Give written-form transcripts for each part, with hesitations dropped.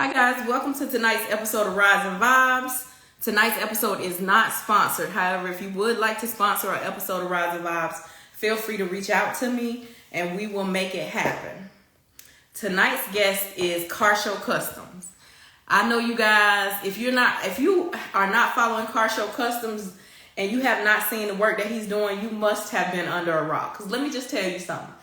Hi guys, welcome to tonight's episode of Rydes N Vybes. Tonight's episode is not sponsored. However, if you would like to sponsor an episode of Rydes N Vybes, feel free to reach out to me and we will make it happen. Tonight's guest is Carshow Customs. I know you guys, if you are not following Carshow Customs and you have not seen the work that he's doing, you must have been under a rock. Because let me just tell you something.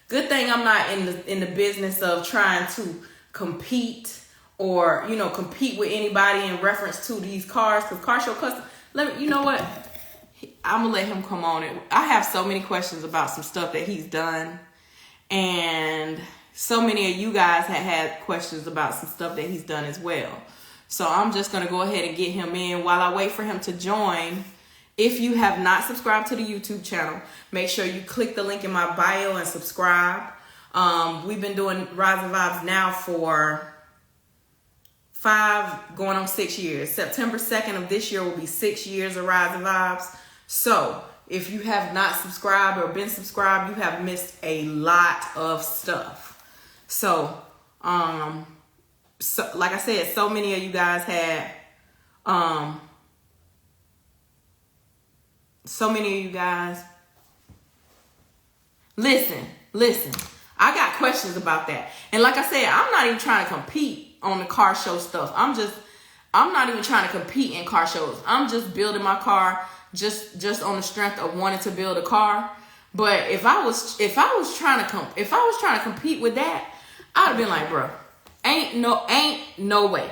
Good thing I'm not in the business of trying to compete or compete with anybody in reference to these cars, because Carshow Custom, you know what, I'm gonna let him come on. I have so many questions about some stuff that he's done, and so many of you guys had questions about some stuff that he's done as well. So I'm just gonna go ahead and get him in while I wait for him to join. If you have not subscribed to the YouTube channel, make sure you click the link in my bio and subscribe. We've been doing Rydes N Vybes now for 5 going on 6 years. September 2nd of this year will be 6 years of Rydes N Vybes. So if you have not subscribed or been subscribed, you have missed a lot of stuff. So, like I said, so many of you guys had, listen, I got questions about that. And like I said, I'm not even trying to compete on the car show stuff. I'm not even trying to compete in car shows. I'm just building my car just on the strength of wanting to build a car. But if I was trying to compete with that, I'd have been like, bro, ain't no way.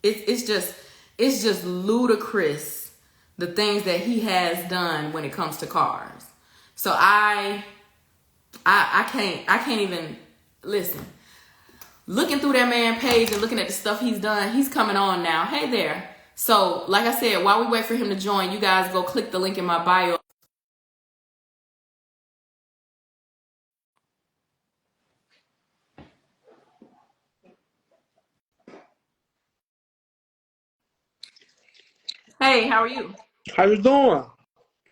It's just ludicrous, the things that he has done when it comes to cars. So I can't even listen. Looking through that man page and looking at the stuff he's done, he's coming on now. Hey there. So like I said, while we wait for him to join, you guys go click the link in my bio. Hey, how are you? How you doing?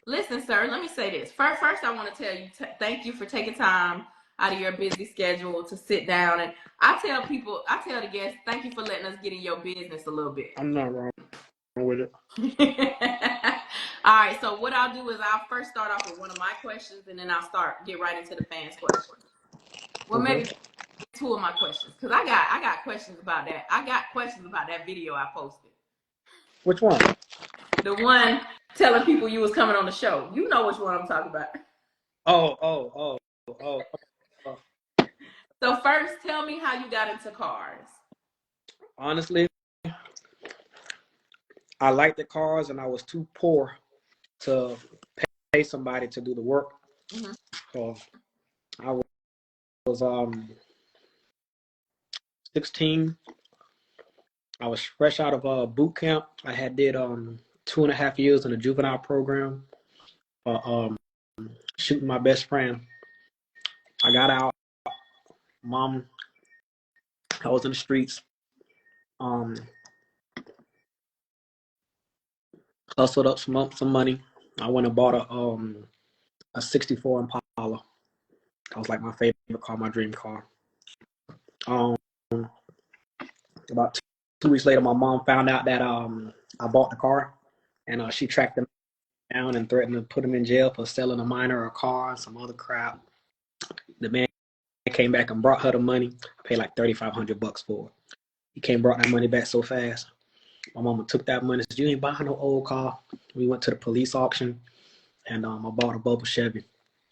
Listen, sir, let me say this. First I want to tell you, thank you for taking time out of your busy schedule to sit down. And I tell the guests, thank you for letting us get in your business a little bit. I'm not wrong with it. All right, so what I'll do is I'll first start off with one of my questions, and then I'll get right into the fans' questions. Well, maybe 2 of my questions, because I got questions about that. I got questions about that video I posted. Which one? The one telling people you was coming on the show. You know which one I'm talking about. Oh. So first, tell me how you got into cars. Honestly, I liked the cars, and I was too poor to pay somebody to do the work. Mm-hmm. So I was 16. I was fresh out of boot camp. I had did 2.5 years in a juvenile program, shooting my best friend. I got out. Mom, I was in the streets. Hustled up some money. I went and bought a 64 Impala. That was like my favorite car, my dream car. About 2 weeks later, my mom found out that I bought the car, and she tracked him down and threatened to put him in jail for selling a minor a car and some other crap. The man came back and brought her the money. I paid like $3,500 for it. He came and brought that money back so fast. My mama took that money and said, "You ain't buying no old car." We went to the police auction, and I bought a bubble Chevy.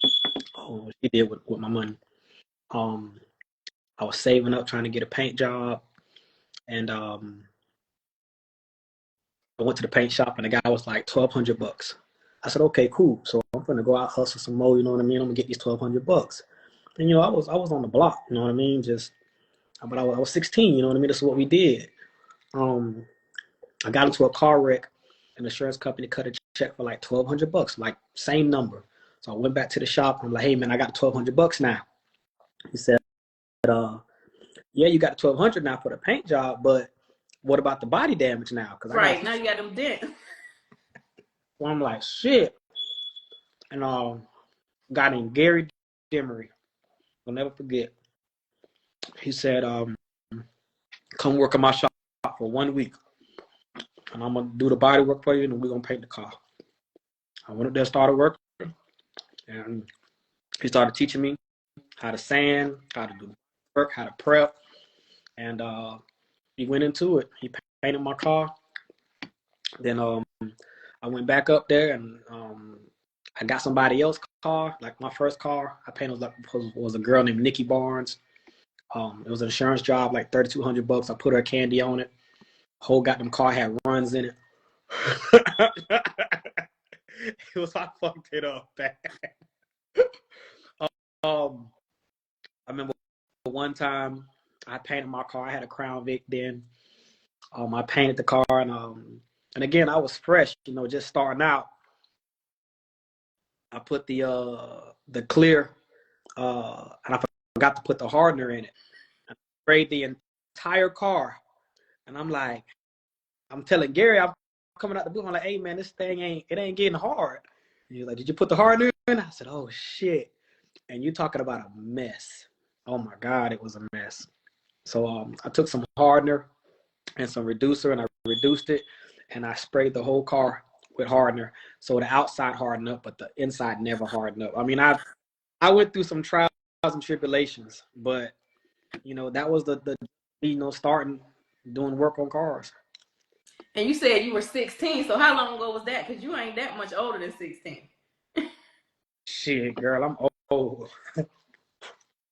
She did with my money. I was saving up trying to get a paint job, and I went to the paint shop, and the guy was like $1,200. I said, "Okay, cool. So I'm gonna go out hustle some more. You know what I mean? I'm gonna get these $1,200." And I was on the block. You know what I mean? But I was 16. You know what I mean? This is what we did. I got into a car wreck. An insurance company cut a check for like $1,200, like same number. So I went back to the shop. And I'm like, "Hey man, I got $1,200 now." He said, "Yeah, you got $1,200 now for the paint job, but what about the body damage now?" Because now you got them dents. So I'm like, shit. And guy named Gary Demery. I'll never forget. He said, come work in my shop for 1 week. And I'm going to do the body work for you, and we're going to paint the car. I went up there, started working, and he started teaching me how to sand, how to do work, how to prep. And he went into it. He painted my car. Then I went back up there, and I got somebody else's car. Like my first car I painted was a girl named Nikki Barnes. It was an insurance job, like $3,200. I put her candy on it. Whole goddamn car had runs in it. It was, I fucked it up bad. I remember one time I painted my car. I had a Crown Vic then. I painted the car, and again I was fresh, just starting out. I put the clear, and I forgot to put the hardener in it. I sprayed the entire car, and I'm telling Gary, I'm coming out the booth. I'm like, hey man, this thing ain't getting hard. And he's like, did you put the hardener in? I said, oh shit. And you talking about a mess. Oh my God, it was a mess. So I took some hardener and some reducer, and I reduced it, and I sprayed the whole car with hardener. So the outside hardened up, but the inside never hardened up. I mean, I went through some trials and tribulations, but that was the starting doing work on cars. And you said you were 16, so how long ago was that? Because you ain't that much older than 16. Shit, girl, I'm old.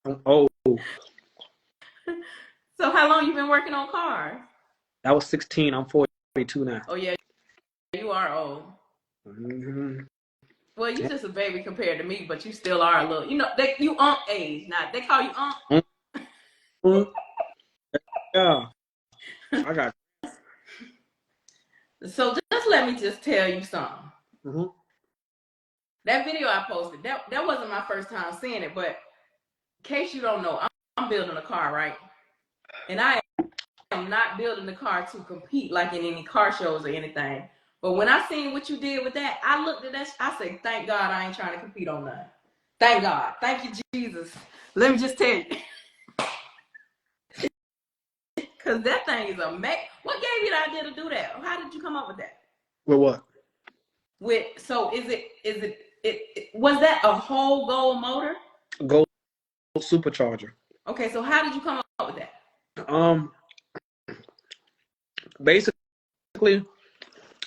I'm old. So how long you been working on cars? I was 16. I'm 42 now. Oh yeah, you are old. Mm-hmm. Well, you just a baby compared to me, but you still are a little. You age. Now they call you Mm-hmm. Yeah, I got. So just let me just tell you something. Mm-hmm. That video I posted, that wasn't my first time seeing it, but in case you don't know, I'm building a car, right? And I am not building the car to compete like in any car shows or anything. But when I seen what you did with that, I looked at that, I said, thank God I ain't trying to compete on nothing. Thank God. Thank you, Jesus. Let me just tell you. Because that thing is amazing. What gave you the idea to do that? How did you come up with that? With what? So was that a whole Gold motor? Gold Supercharger. Okay, so how did you come up with that? Basically,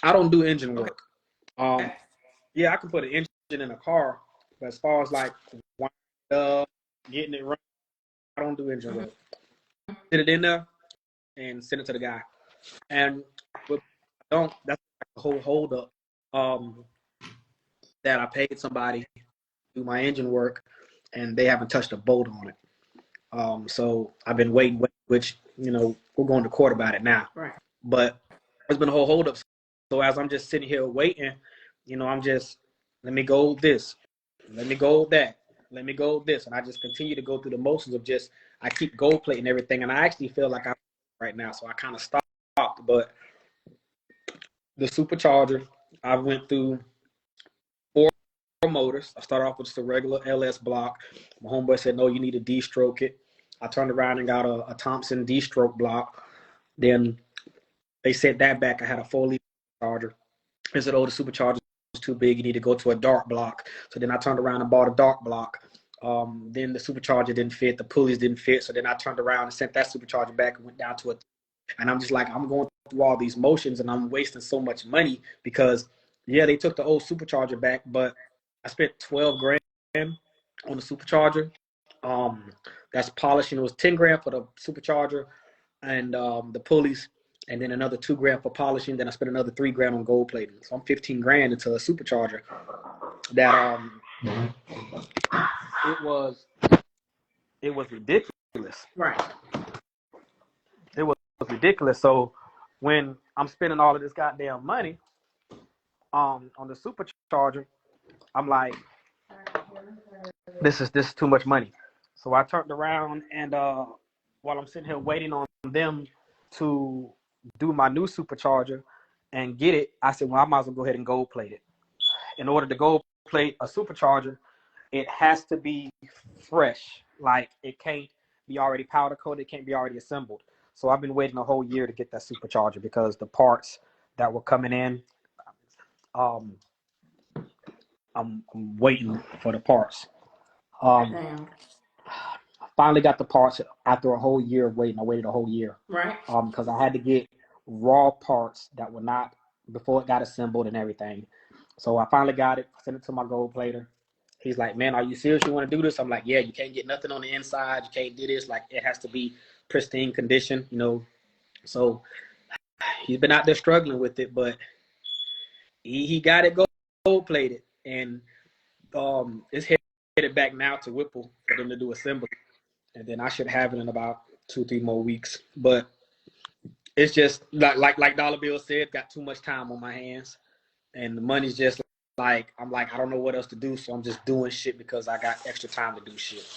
I don't do engine work. Okay. Yeah, I can put an engine in a car, but as far as like getting it running, I don't do engine work. Put it in there and send it to the guy. And that's the whole hold up. That I paid somebody to do my engine work, and they haven't touched a bolt on it. So I've been waiting, which we're going to court about it now. Right. But there's been a whole hold up. So as I'm just sitting here waiting, I'm just, let me go this, let me go that, let me go this, and I just continue to go through the motions of just, I keep gold plating everything, and I actually feel like I'm right now, so I kind of stopped. But the supercharger, I went through 4 motors. I started off with just a regular LS block. My homeboy said, no, you need to D-stroke it. I turned around and got a Thompson D-stroke block. Then they sent that back. I had a 4-liter charger. They said, oh, the supercharger is too big. You need to go to a dark block. So then I turned around and bought a dark block. Then the supercharger didn't fit. The pulleys didn't fit. So then I turned around and sent that supercharger back and went down to and I'm just like, I'm going through all these motions and I'm wasting so much money because, yeah, they took the old supercharger back, but I spent $12,000 on the supercharger. That's polishing. It was $10,000 for the supercharger and the pulleys, and then another $2,000 for polishing. Then I spent another $3,000 on gold plating. So I'm $15,000 into a supercharger. That it was ridiculous. Right. It was ridiculous. So when I'm spending all of this goddamn money on the supercharger, I'm like, this is too much money. So I turned around and while I'm sitting here waiting on them to do my new supercharger and get it, I said, well, I might as well go ahead and gold plate it. In order to gold plate a supercharger, it has to be fresh. like it can't be already powder coated, it can't be already assembled. So I've been waiting a whole year to get that supercharger because the parts that were coming in, um, I'm waiting for the parts. Um, Damn. I finally got the parts after a whole year of waiting. I waited a whole year. Right. Because I had to get raw parts that were not before it got assembled and everything. So I finally got it, sent it to my gold plater. He's like, man, are you serious? You want to do this? I'm like, yeah, you can't get nothing on the inside. You can't do this. Like, it has to be pristine condition, you know. So he's been out there struggling with it, but he got it gold plated. And it's headed back now to Whipple for them to do assembly. And then I should have it in about 2-3 more weeks. But it's just like Dollar Bill said, got too much time on my hands. And the money's just like, I'm like, I don't know what else to do. So I'm just doing shit because I got extra time to do shit.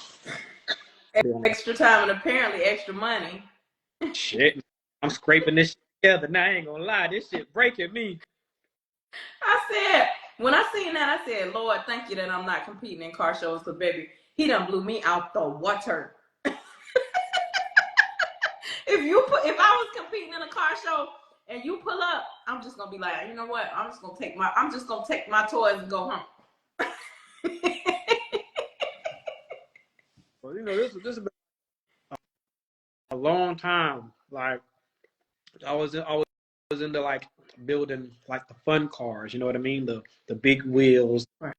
Extra time and apparently extra money. Shit. I'm scraping this shit together. Now I ain't gonna lie, this shit breaking me. I said, when I seen that, I said, Lord, thank you that I'm not competing in car shows, because baby, he done blew me out the water. If I was competing in a car show and you pull up, I'm just gonna be like, you know what? I'm just gonna take my toys and go home. Well, you know, this has been a long time. Like I was into like building like the fun cars, you know what I mean? The big wheels, Right.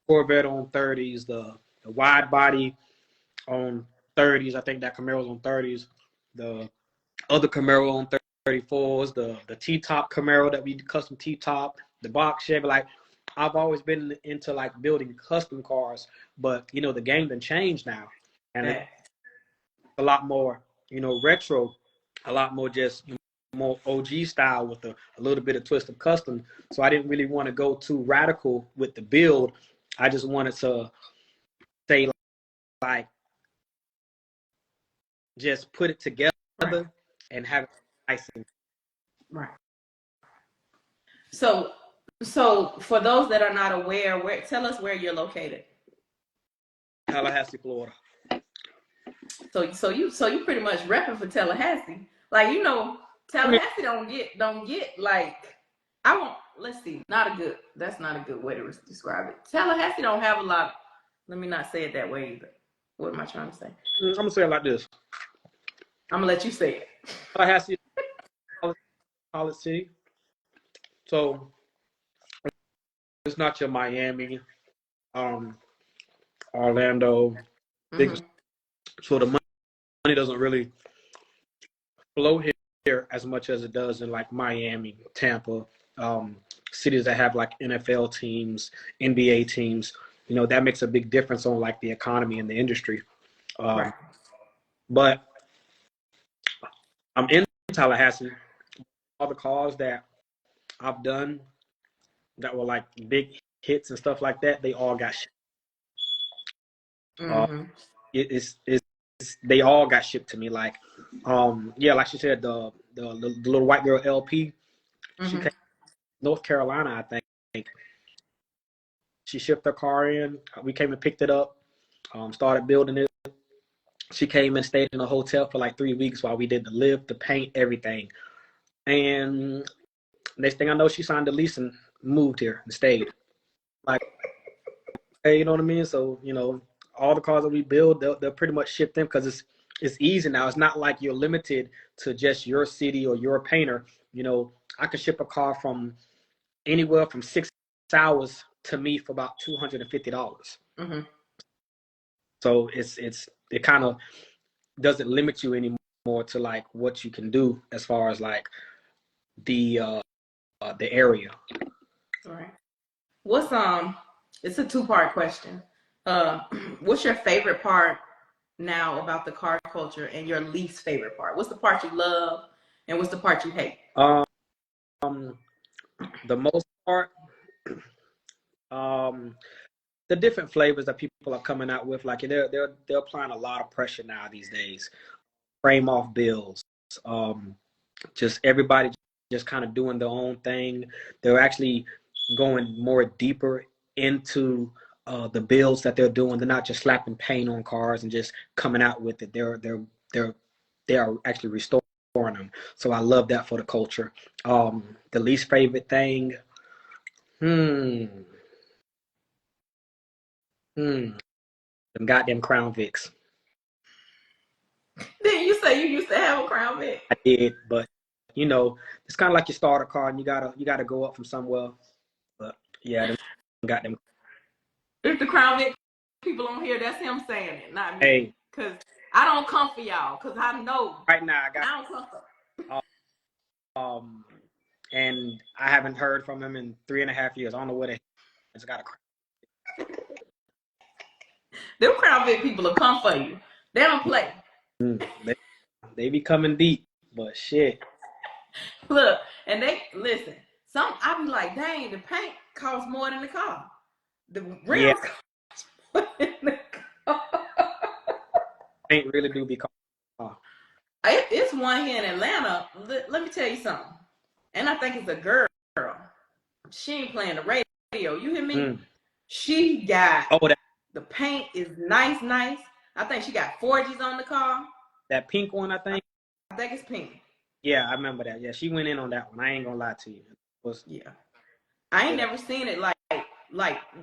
Corvette on 30s, the wide body on 30s. I think that Camaro's on 30s. The other Camaro on 34s, the T-top Camaro that we custom T-top, the box Chevy. Like I've always been into like building custom cars, but you know the game done changed now, and it's a lot more, you know, retro, a lot more just more OG style with a little bit of twist of custom. So I didn't really want to go too radical with the build. I just wanted to say like just put it together, right, and have it nice. Right. So for those that are not aware, tell us where you're located. Tallahassee, Florida. So you pretty much repping for Tallahassee. Like, you know, Tallahassee don't get like, that's not a good way to describe it. Tallahassee don't have a lot. Let me not say it that way either. What am I trying to say? I'm gonna say it like this. I'm gonna let you say it. Tallahassee, college city. So it's not your Miami, Orlando. Mm-hmm. So the money doesn't really flow here as much as it does in like Miami, Tampa, cities that have like NFL teams, NBA teams. You know, that makes a big difference on like the economy and the industry. Right. But I'm in Tallahassee. All the cars that I've done that were like big hits and stuff like that, they all got shipped. Mm-hmm. They all got shipped to me. Like, like she said, the little white girl LP, mm-hmm, she came from North Carolina, I think. She shipped her car in. We came and picked it up, started building it. She came and stayed in a hotel for like 3 weeks while we did the lift, the paint, everything. And next thing I know, she signed a lease and moved here and stayed. Like, hey, you know what I mean? So, you know, all the cars that we build, they'll pretty much ship them because it's easy now. It's not like you're limited to just your city or your painter. You know, I can ship a car from anywhere from 6 hours to me for about $250. Mm-hmm. So it kind of doesn't limit you anymore to like what you can do as far as like the area. All right. What's it's a 2-part question. What's your favorite part now about the car culture and your least favorite part? What's the part you love and what's the part you hate? The most part, the different flavors that people are coming out with, like they're applying a lot of pressure now these days. Frame off bills, just everybody just kind of doing their own thing. They're actually going more deeper into the builds that they're doing. They're not just slapping paint on cars and just coming out with it. They are actually restoring them. So I love that for the culture. The least favorite thing, hmm, them goddamn Crown Vics. Didn't you say you used to have a Crown Vic? I did, but you know, it's kind of like you start a car and you gotta go up from somewhere. But yeah, them goddamn. If the Crown Vic people on here, that's him saying it, not me. Hey, Cause I don't come for y'all. Cause I know right now I got I don't come for. um, and I haven't heard from him in 3.5 years. I don't know where it's got a. Them Crown Vic people will come for you. They don't play. They be coming deep, but shit. Look, and they listen. I be like, dang, the paint costs more than the car. The Yeah, rims cost more than the car. ain't really do be called. It's one here in Atlanta. Let me tell you something. And I think it's a girl. She ain't playing the radio. You hear me? She got the paint is nice. I think she got 4Gs on the car. That pink one, I think. I think it's pink. Yeah, I remember that. Yeah, she went in on that one. I ain't gonna lie to you. I ain't never seen it like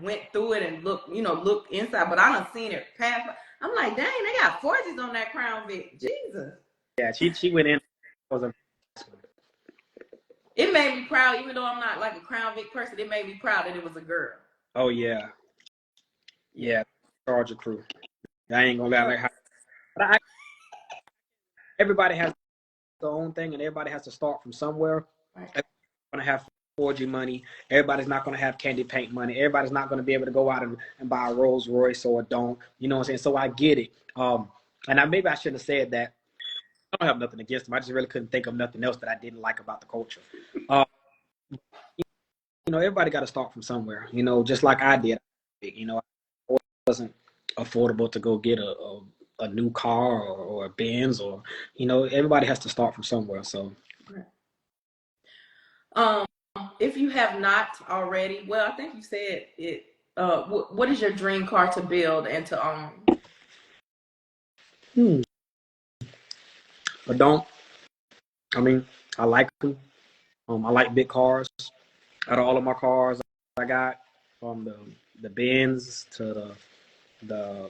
went through it and look inside, but I done seen it pass. I'm like, dang, they got 4Gs on that Crown Vic. Jesus. Yeah, she went in. It made me proud, even though I'm not like a Crown Vic person. It made me proud that it was a girl. Oh yeah, Charger crew. I ain't gonna lie. Like how, everybody has their own thing, and everybody has to start from somewhere. Right. Everybody's gonna have 4G money. Everybody's not gonna have candy paint money. Everybody's not gonna be able to go out and buy a Rolls Royce or a Don't. You know what I'm saying? So I get it. And maybe I should have said that. I don't have nothing against them. I just really couldn't think of nothing else that I didn't like about the culture. Everybody got to start from somewhere. Just like I did. It wasn't affordable to go get a new car or a Benz or everybody has to start from somewhere. So. If you have not already, well, I think you said it. What is your dream car to build and to own? I like them. I like big cars. Out of all of my cars I got, from the Benz to the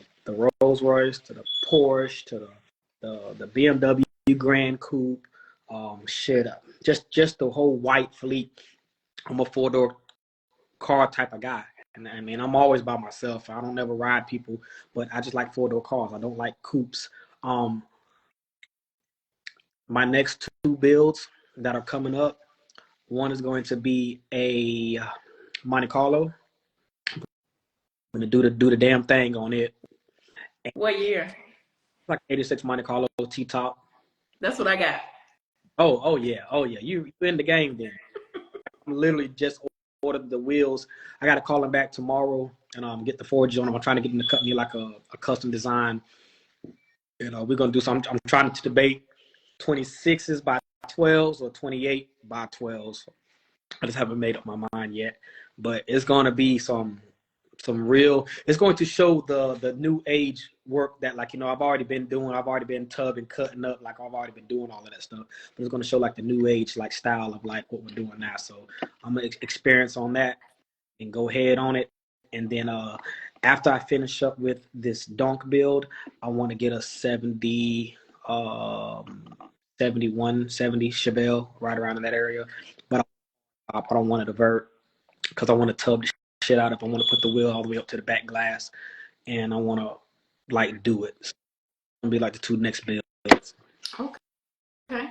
Rolls Royce to the Porsche to the BMW Grand Coupe, just the whole white fleet. I'm a 4-door car type of guy. And I mean, I'm always by myself. I don't ever ride people, but I just like 4-door cars. I don't like coupes. My next 2 builds that are coming up, one is going to be a Monte Carlo. I'm gonna do the damn thing on it. What year? Like 86 Monte Carlo T-top. That's what I got. Oh yeah. You in the game then. I'm literally just ordered the wheels. I got to call them back tomorrow and get the 4G on them. I'm trying to get them to cut me like a custom design. We're gonna do something. I'm trying to debate 26s by 12s or 28 by 12s. I just haven't made up my mind yet, but it's gonna be some real. It's going to show the new age work that I've already been doing. I've already been tubbing, cutting up, I've already been doing all of that stuff. But it's going to show the new age style of what we're doing now. So I'm gonna experience on that and go ahead on it. And then after I finish up with this donk build, I want to get a 70, 71, 70 Chevelle right around in that area. But I don't want to divert because I want to tub the shit out of it. I want to put the wheel all the way up to the back glass, and I want to do it. So it's gonna be the 2 next builds. Okay.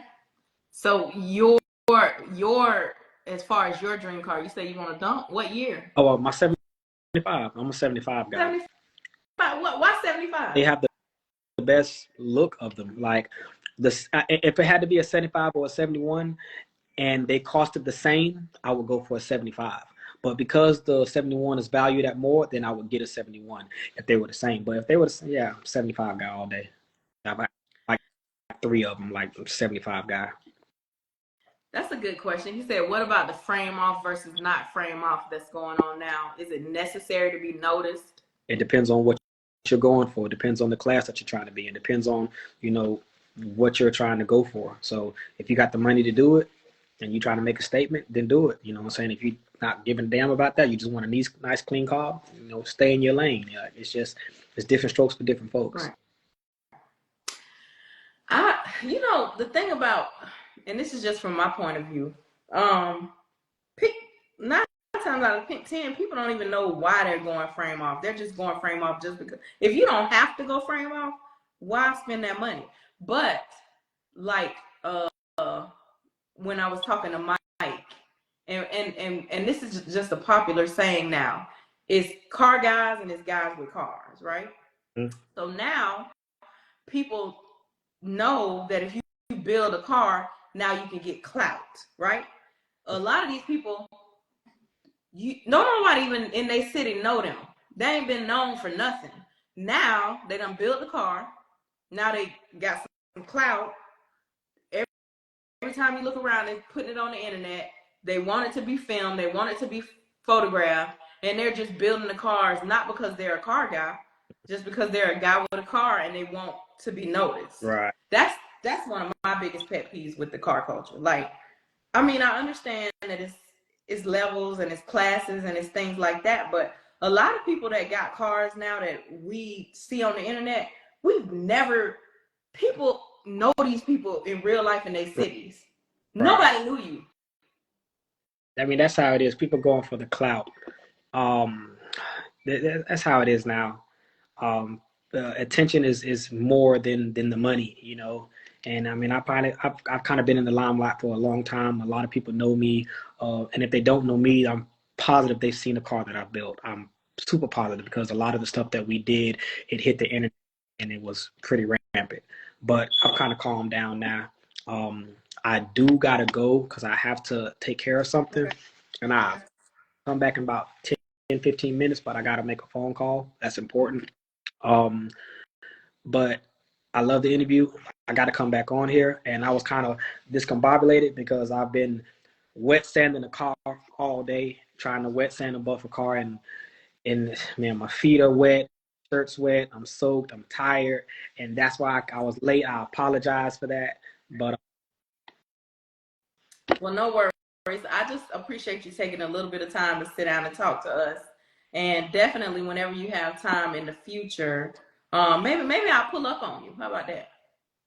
So your as far as your dream car, you say you want to dump. What year? Oh, my 75. I'm a 75 guy. 75. Why 75? They have the best look of them. If it had to be a 75 or a 71, and they costed the same, I would go for a 75. But because the 71 is valued at more, then I would get a 71 if they were the same. But if they were, 75 guy all day. I like 3 of them, 75 guy. That's a good question. He said, what about the frame off versus not frame off that's going on now? Is it necessary to be noticed? It depends on what you're going for. It depends on the class that you're trying to be in. It depends on, what you're trying to go for. So if you got the money to do it and you're trying to make a statement, then do it. You know what I'm saying? If you're not giving a damn about that, you just want a nice clean car, stay in your lane. It's different strokes for different folks. Right. The thing about, and this is just from my point of view, 9 times out of 10, people don't even know why they're going frame off. They're just going frame off just because. If you don't have to go frame off, why spend that money? But like when I was talking to Mike, and this is just a popular saying now, it's car guys and it's guys with cars, right? Mm-hmm. So now people know that if you build a car, now you can get clout, right? A lot of these people, nobody even in their city know them. They ain't been known for nothing. Now they done built the car. Now they got some clout. Every time you look around, they're putting it on the internet. They want it to be filmed. They want it to be photographed. And they're just building the cars, not because they're a car guy, just because they're a guy with a car and they want to be noticed. Right. That's one of my biggest pet peeves with the car culture. Like, I mean, I understand that it's levels and it's classes and it's things like that, but a lot of people that got cars now that we see on the internet, people know these people in real life in their cities. Right. Nobody knew you. I mean, that's how it is. People going for the clout. That's how it is now. Attention is more than the money, And I mean, I've kind of been in the limelight for a long time. A lot of people know me, and if they don't know me, I'm positive they've seen the car that I built. I'm super positive because a lot of the stuff that we did, it hit the internet and it was pretty rampant. But I've kind of calmed down now. I do gotta go because I have to take care of something, and I come back in about 10-15 minutes. But I gotta make a phone call. That's important. But I love the interview. I got to come back on here, and I was kind of discombobulated because I've been wet sanding the car all day, trying to wet sand and buff a car, and man, my feet are wet, shirt's wet, I'm soaked, I'm tired, and that's why I was late. I apologize for that, but well, no worries. I just appreciate you taking a little bit of time to sit down and talk to us, and definitely whenever you have time in the future. Maybe I'll pull up on you. How about that?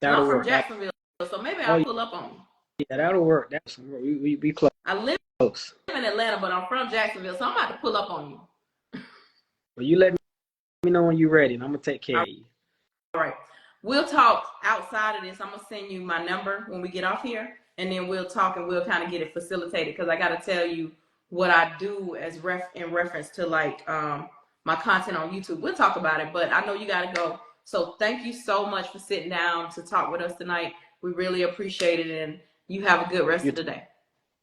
I'm from Jacksonville, so maybe I'll pull up on you. Yeah, that'll work. We close. I live in Atlanta, but I'm from Jacksonville, so I'm about to pull up on you. Well, you let me know when you're ready, and I'm going to take care of you. All right. We'll talk outside of this. I'm going to send you my number when we get off here, and then we'll talk and we'll kind of get it facilitated because I got to tell you what I do as in reference to like my content on YouTube. We'll talk about it, but I know you got to go. So thank you so much for sitting down to talk with us tonight. We really appreciate it, and you have a good rest of the day.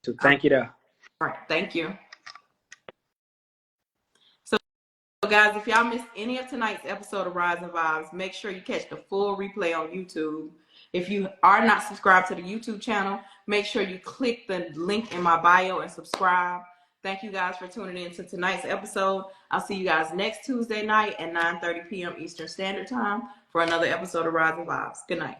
So thank you. All right. Thank you. So guys, if y'all missed any of tonight's episode of Rydes N Vybes, make sure you catch the full replay on YouTube. If you are not subscribed to the YouTube channel, make sure you click the link in my bio and subscribe. Thank you guys for tuning in to tonight's episode. I'll see you guys next Tuesday night at 9:30 p.m. Eastern Standard Time for another episode of Rydes N Vybes. Good night.